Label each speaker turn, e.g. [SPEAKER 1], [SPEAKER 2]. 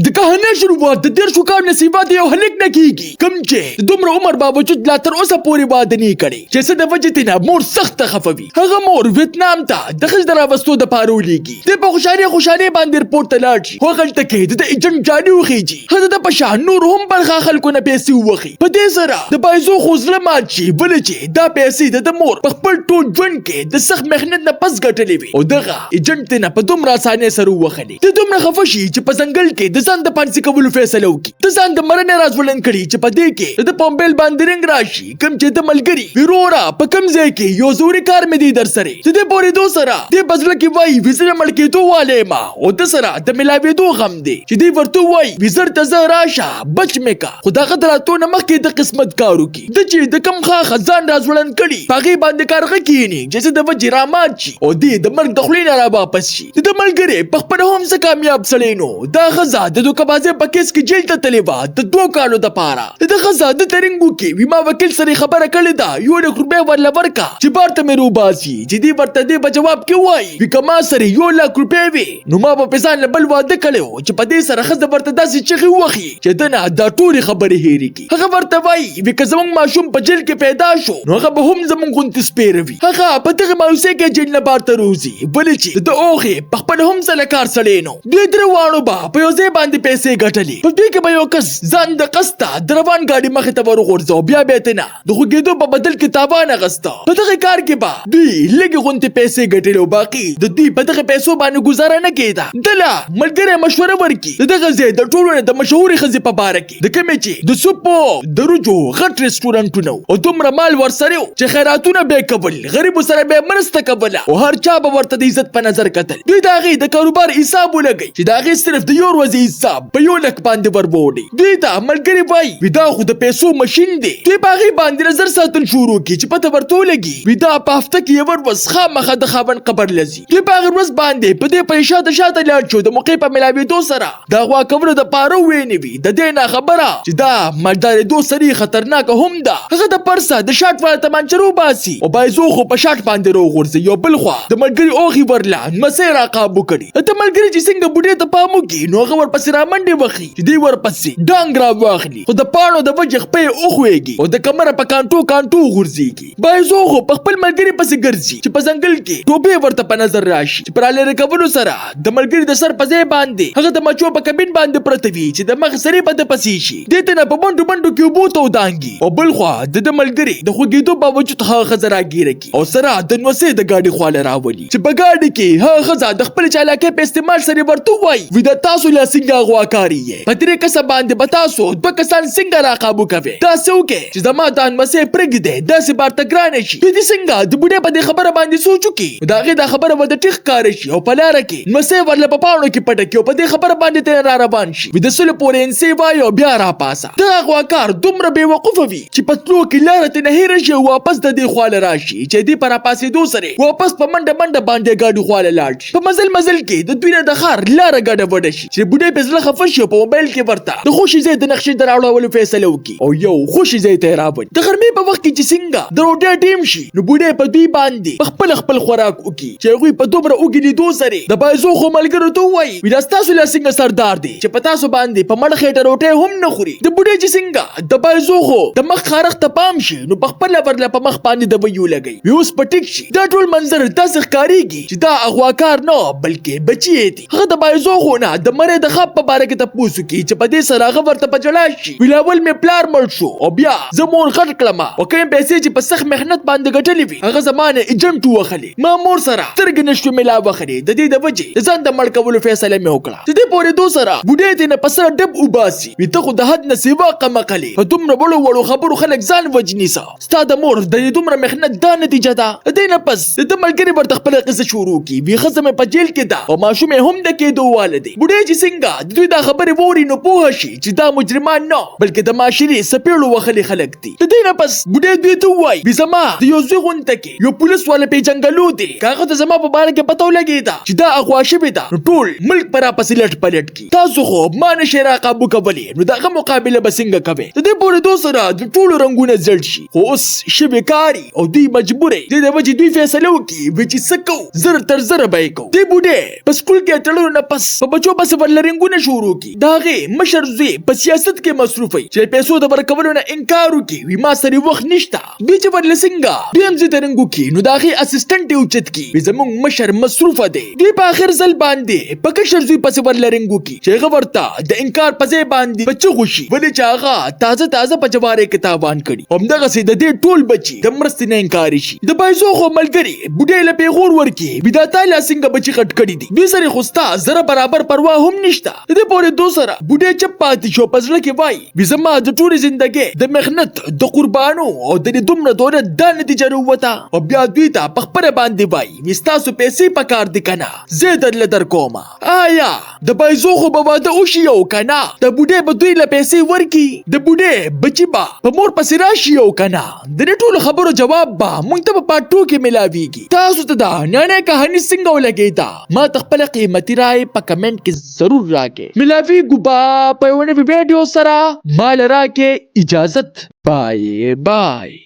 [SPEAKER 1] د کهنه شروعات د 13 کال نصیبات یو هلک نه کیږي کوم چې دومره عمر باوجود لا تر اوسه پورې واده نه کړي چې څه د وجې نه مور سخت خفوي. هغه مور ویتنام ته د ښځې د راوستو د پاره ولیږي. د په خوشالۍ باندې رپورټ ته لاړ شي، خو هغلته کې د ایجنټ جالي وخیږي. ښځه د په شان نور هم برخه خلکو نه پیسې ووخي. په دې سره د بایزو خو زړه مات شي، بلې چې دا پیسې د مور په خپل ټول ژوند کې د سخت محنت نه پس ګټلې وي او دغه ایجنټ نه په دومره اسانۍ سره ووخلي. د دومره خفه شي چې په ځنګل کې د ځان د پانسي کولو فیصله وکړي. د ځان د مرنې راز ولن کړي چې په دې کې د پمبل باندې رنګ راشي. کوم چې د ملګري وروره په کوم ځای کې یو زوري کار مې دی در سره د دې پورې دو سره د بزله کې وای وزر مړ کېدو والے ما او د سره د ملاوېدو غم دی چې دی ورته وای وزر ته زه راشه بچ مې کا. خو دغه دراتونه مخکې د قسمت کارو کې د چې د کم خا ځان راز ولن کړي پاغي باندې کارغه کېني چې د وجې رامات شي او دی د مرګ د خولې نه را واپس شي. د ملګري په خپل هم څه کامیاب سړی نو دا ښځه د دوکهبازۍ په کیس کې جیل ته تللې وه د 2 کالو دپاره. د ښځه د ترنګو کې وي ما وکیل سره خبره کړې ده 1 لک روپۍ ورله ورکه چې بار ته مې روباسي چې دی ورته دی په جواب کې وایي وي که ما سره 1 لک روپۍ وي نو ما به په ځان له بل واده کړی و چې په دې سره ښځه ورته داسې چغې ووښي چې ده نه دا ټولې خبرې هېرې کړي. هغه ورته وایي وي که زموږ ماشوم په جیل کې پیدا شو نو هغه به هم زموږ غوندې سپېره وي. هغه په دغه مایوسۍ کې جیل نه بار ته روځي، بلې چې د اوښې په خپل هم سلکار سړی نو دوی درې واړو به په یو ځای باندې پیسې ګټلې. په دوی کې به یو کس ځان د قسته د روان ګاډي مخې ته ورغورځاو، بیا به یې ته نه د خوږېدو په بدل کې تاوان اخیسته. په دغه کار کې به دوی لږې غوندې پیسې ګټلې او باقي د دوی په دغه پیسو باندې ګزاره نه کېده. دله ملګری مشوره ورکړي د دغه ځای د ټولو نه د مشهورې ښځې په باره کې د کومې چې د سوپو د روجو غټ رسټورانټونه او دومره مال ورسره و چې خیراتونه به یې کول، غریبو سره به یې مرسته کوله او هر چا به ورته د عزت په نظر کتل. دوی د هغې د کاروبار حساب ولګوي چې د هغې صرف د 1 ورځې حساب په 1 لک باندې وربوړي. دوی ته ملګري وایي وي دا خو د پیسو مشین دی. دوی په هغې باندې نظر ساتل شروع کړي چې پته ورته ولګي وي دا په هفته کې یوه ورځ خامخا د خاوند قبر لځي. دوی په هغه ورځ باندې په دې په شاته لاړ شو د موقع په ملاوېدو سره د غوا کولو دپاره وویني د دې نه خبره چې دا مالدارېدو سړي خطرناکه هم ده. هغه د پرسه د شاټ والا تمانچه روباسي او بایزو خو په شاټ باندې راوغورځي. یو بل خوا د ملګري اوښې ورله نمسی راقابو کړي. د ملګري چې څنګه بوډۍ ته پام وکړي نو هغه ورپسې رامنډې وخي چې دوی ورپسې ډانګ راواخلي، خو د پاڼو د وجې خپه یې وښویږي او د کمره په کانټو غورځېږي. بایزو خو په خپل ملګري پسې ګرځي چې په ځنګل کې ټوپې ورته په نظر راشي چې پر لرې کولو سره د ملګري د سر په ځای باندې هغه د مچو په کبین باندې پرته وي چې د مخ سرې په ده پسې شي. دې ته نه په منډو کې اوبو ته ودانګي او بل خوا د ملګري د خوږېدو باوجود هغه ښځه راګیره کړي او سره د نوسۍ د ګاډي خواله راولي چې په ګاډي کې هغه ښځه د خپل چالاکۍ په استعمال سره ورته وایي وي د تاسو لا څنګه غواکاري یې په درې کسه باندې به تاسو 2 کسان څنګه راقابو کوئ. داسې وکړئ چې زما دا نوسۍ پرېږدئ، داسې بار ته ګرانه شي. دوی دې څنګه د بوډۍ په دې خبره باندې سوچ وکړي د هغې دا خبره به د ټیغ ښکاره شي او په لاره کې نوسۍ ورله په پاڼو کې پټه کړي او په دې خبره باندې ته را روان شي. وي د سلو پورې انسۍ وایي او بیا راپاسه. دغه غواکار دومره بېوقوفه وي چې په تلو کې لاره ته نه هېره شي او واپس د دې خواله راشي چې دې په راپاسېدو سره واپس په منډه باندې ګاډي خواله لاړ شي. په مزل کې د دوی نه د ښار لاره ګډه وډه شي چې بوډۍ په زړه خفه شي او په موبایل کې ورته د خوشي ځای د نقشې د راوړولو فیصله وکړي او یو خوشي ځای ته یې راوړي. د غرمې په وخت کې چې څنګه د روټۍ ټیم شي نو بوډۍ په دوی باندې په خپل خوراک وکړي چې هغوی په دومره اوږې لیدو سره د بایزو خو ملګرو ته ووایي وي دا ستاسو لا څنګه سردار دی چې په تاسو باندې په مړه خېټه روټۍ هم نه خوري. د بوډۍ چې څنګه د بایزو خو د مخ خارښت ته پام شي نو په خپله ورله په مخ باندې د ویو لګوي. وي اوس په ټیک شي دا ټول منظر داسې ښکارېږي چې دا اغواکار نه بلکې بچي یې دي. هغه د بایزو خو نه د مرۍ د خواب په باره کې تپوس وکړي چې په دې سره هغه ورته په ژړا شي وي لاول مې پلار مړ شو او بیا زه مور غټ کړمه او کوم پیسې چې په سخت محنت باندې ګټلې وي هغه زما نه ایجنټ ووخلې. ما مور سره سترګې نه شوې ملا وخلې د دې د وجې د ځان د مړ کولو فیصله مې وکړه. د دې پورېدو سره بوډۍ ته نه په سره ډب وباسي وي ته خو د حد نه سیوا قمقلې په دومره وړو خبرو خلک ځان وجني سه. ستا د مور د دې دومره محنت دا نتیجه ده. د دې نه پس د ملګري ورته خپله قصه شروع کړي وي ښځه مې په جیل کې ده او ماشوم یې هم د کېدو واله دی. بوډۍ چې څنګه د دوی دا خبرې ووري نو پوهه شي چې دا مجرمان نه بلکې د معاشرې سپېړو وهلي خلک دي. د دې نه پس بوډۍ دوی ته ووایي وي زما د یو زوی غونډه کې یو پولیس والا پېژنګلو دی که هغه ته زما په باره کې پته ولګېده چې دا اغوا شوې ده نو ټول ملک به راپسې لټ پلټ کړي. تاسو خو ما نشئ راقابو کولی نو د هغه مقابله به څنګه کوئ. د دې پورېدو سره د ټولو رنګونه زړ شي خو اوس شوې کاري او دوی مجبوره دې د وجې دوی فیصله وکړي وي چې څه کوو زر تر زره به یې کوو. دې بوډۍ په سکول کې تړلو نه پس په بچو پسې ورله رنګونه جنگونه شروع کی داغه مشر زوی په سیاست کې مصروف وي چې پیسو د ورکولو نه انکار وکي وی ما سره وخت نشتا دوی چې ورل څنګه دویم زی ترنګو کی نو داغه اسسټنټ یو چت کی زمونږ مشر مصروف دی دوی په اخر ځل باندې په کشر زوی پس ورلرنګو کی چې غورتا د انکار په ځای باندې بچو خوشي ولې چې هغه تازه په جواره کتابان کړي همدغه سي د دې ټول بچي د مرستې نه انکار شي د بایزو خو ملګری بډې له پیغور ورکی بدا تعالی څنګه بچي خټ کړي دي دوی سره خوستا زره برابر پروا هم نشتا د پورې دو سره بډې چپ پاتې شو پزړه کې وای بزما د ټول ژوندۍ د مهنت د قربانو او د دومره دوره د نتیجه وروته او بیا دوی ته په خبره باندې وای وستاسو پیسې پکار دي کنه زه درل در کومه آیا د بایزو خو به واده وشي او کنه د بډې به دوی له پیسې ورکی د بډې بچی با په مور پسې راشي او کنه د ټولو خبرو جواب با مونږ ته په پټو کې ملاويږي تاسو ته دا نه کہانی څنګه ولګیدا ما خپل قیمتي رائے په کمنټ کې ضرور راکې ملاوي ګوبا په ونه ویډیو سره مال راکې اجازت بای